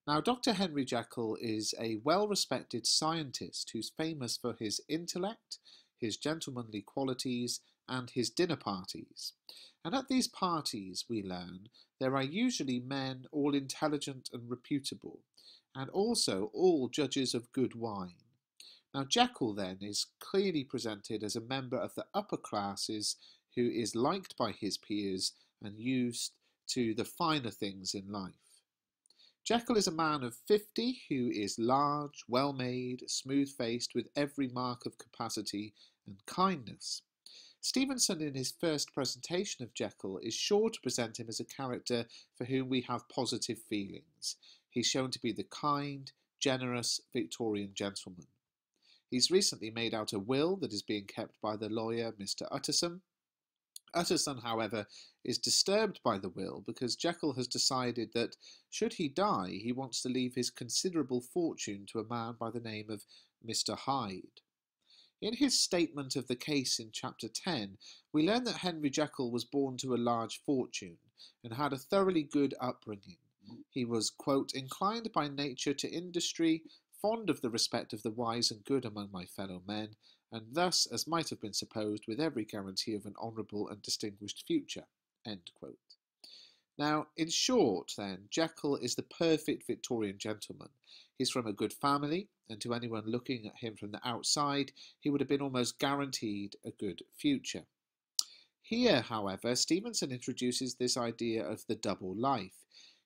Now, Dr. Henry Jekyll is a well-respected scientist who's famous for his intellect, his gentlemanly qualities, and his dinner parties. And at these parties, we learn, there are usually men all intelligent and reputable, and also all judges of good wine. Now, Jekyll then is clearly presented as a member of the upper classes who is liked by his peers and used to the finer things in life. Jekyll is a man of 50 who is large, well-made, smooth-faced, with every mark of capacity and kindness. Stevenson, in his first presentation of Jekyll, is sure to present him as a character for whom we have positive feelings. He's shown to be the kind, generous Victorian gentleman. He's recently made out a will that is being kept by the lawyer, Mr. Utterson. Utterson, however, is disturbed by the will because Jekyll has decided that, should he die, he wants to leave his considerable fortune to a man by the name of Mr. Hyde. In his statement of the case in chapter 10, we learn that Henry Jekyll was born to a large fortune and had a thoroughly good upbringing. He was, quote, inclined by nature to industry, fond of the respect of the wise and good among my fellow men, and thus, as might have been supposed, with every guarantee of an honourable and distinguished future. End quote. Now, in short, then, Jekyll is the perfect Victorian gentleman. He's from a good family, and to anyone looking at him from the outside, he would have been almost guaranteed a good future. Here, however, Stevenson introduces this idea of the double life.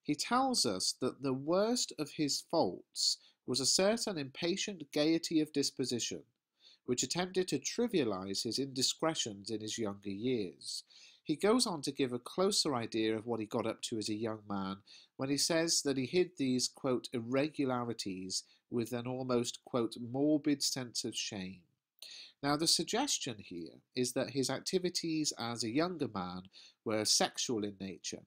He tells us that the worst of his faults was a certain impatient gaiety of disposition, which attempted to trivialize his indiscretions in his younger years. He goes on to give a closer idea of what he got up to as a young man when he says that he hid these, quote, irregularities with an almost, quote, morbid sense of shame. Now, the suggestion here is that his activities as a younger man were sexual in nature,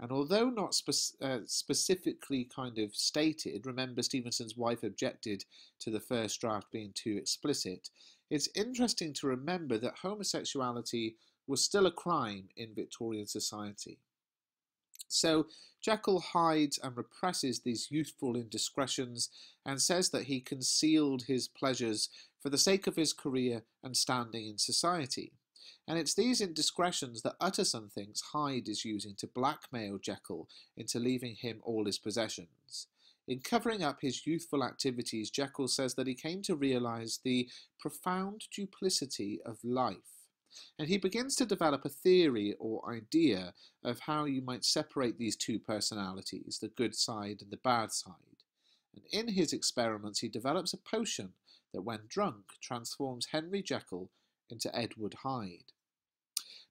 and although not specifically kind of stated, remember Stevenson's wife objected to the first draft being too explicit, it's interesting to remember that homosexuality was still a crime in Victorian society. So Jekyll hides and represses these youthful indiscretions and says that he concealed his pleasures for the sake of his career and standing in society. And it's these indiscretions that Utterson thinks Hyde is using to blackmail Jekyll into leaving him all his possessions. In covering up his youthful activities, Jekyll says that he came to realize the profound duplicity of life. And he begins to develop a theory or idea of how you might separate these two personalities, the good side and the bad side. And in his experiments, he develops a potion that, when drunk, transforms Henry Jekyll into Edward Hyde.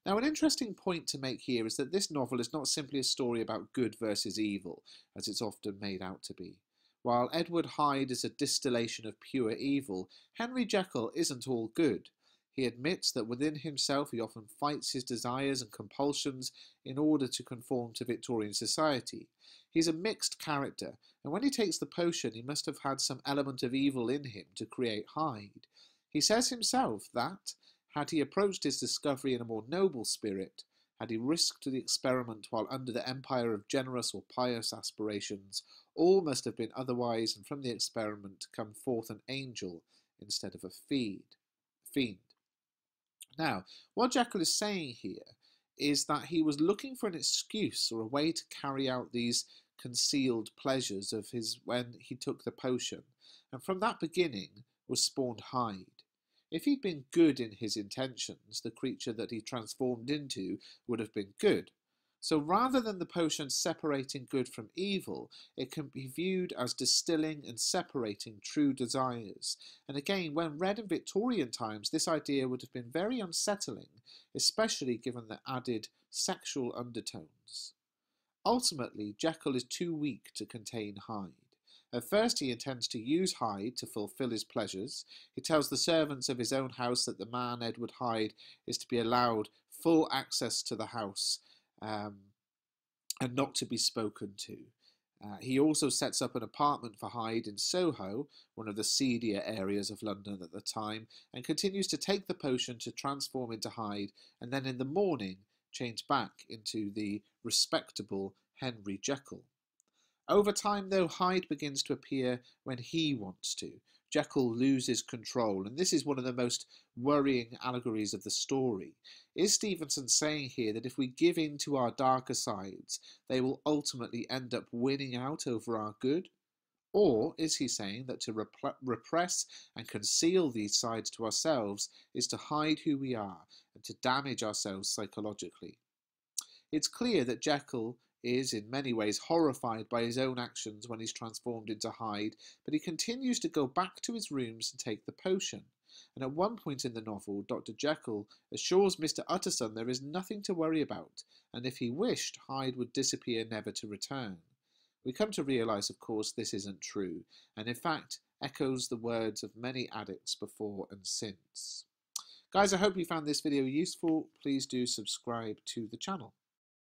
Now, an interesting point to make here is that this novel is not simply a story about good versus evil, as it's often made out to be. While Edward Hyde is a distillation of pure evil, Henry Jekyll isn't all good. He admits that within himself he often fights his desires and compulsions in order to conform to Victorian society. He's a mixed character, and when he takes the potion he must have had some element of evil in him to create Hyde. He says himself that, had he approached his discovery in a more noble spirit, had he risked the experiment while under the empire of generous or pious aspirations, all must have been otherwise, and from the experiment come forth an angel instead of a fiend. Now, what Jekyll is saying here is that he was looking for an excuse or a way to carry out these concealed pleasures of his when he took the potion, and from that beginning was spawned Hyde. If he'd been good in his intentions, the creature that he transformed into would have been good. So rather than the potion separating good from evil, it can be viewed as distilling and separating true desires. And again, when read in Victorian times, this idea would have been very unsettling, especially given the added sexual undertones. Ultimately, Jekyll is too weak to contain Hyde. At first he intends to use Hyde to fulfil his pleasures. He tells the servants of his own house that the man, Edward Hyde, is to be allowed full access to the house and not to be spoken to. He also sets up an apartment for Hyde in Soho, one of the seedier areas of London at the time, and continues to take the potion to transform into Hyde, and then in the morning change back into the respectable Henry Jekyll. Over time, though, Hyde begins to appear when he wants to. Jekyll loses control, and this is one of the most worrying allegories of the story. Is Stevenson saying here that if we give in to our darker sides, they will ultimately end up winning out over our good? Or is he saying that to repress and conceal these sides to ourselves is to hide who we are and to damage ourselves psychologically? It's clear that Jekyll is in many ways horrified by his own actions when he's transformed into Hyde, but he continues to go back to his rooms and take the potion. And at one point in the novel, Dr. Jekyll assures Mr. Utterson there is nothing to worry about, and if he wished, Hyde would disappear never to return. We come to realise, of course, this isn't true, and in fact echoes the words of many addicts before and since. Guys, I hope you found this video useful. Please do subscribe to the channel.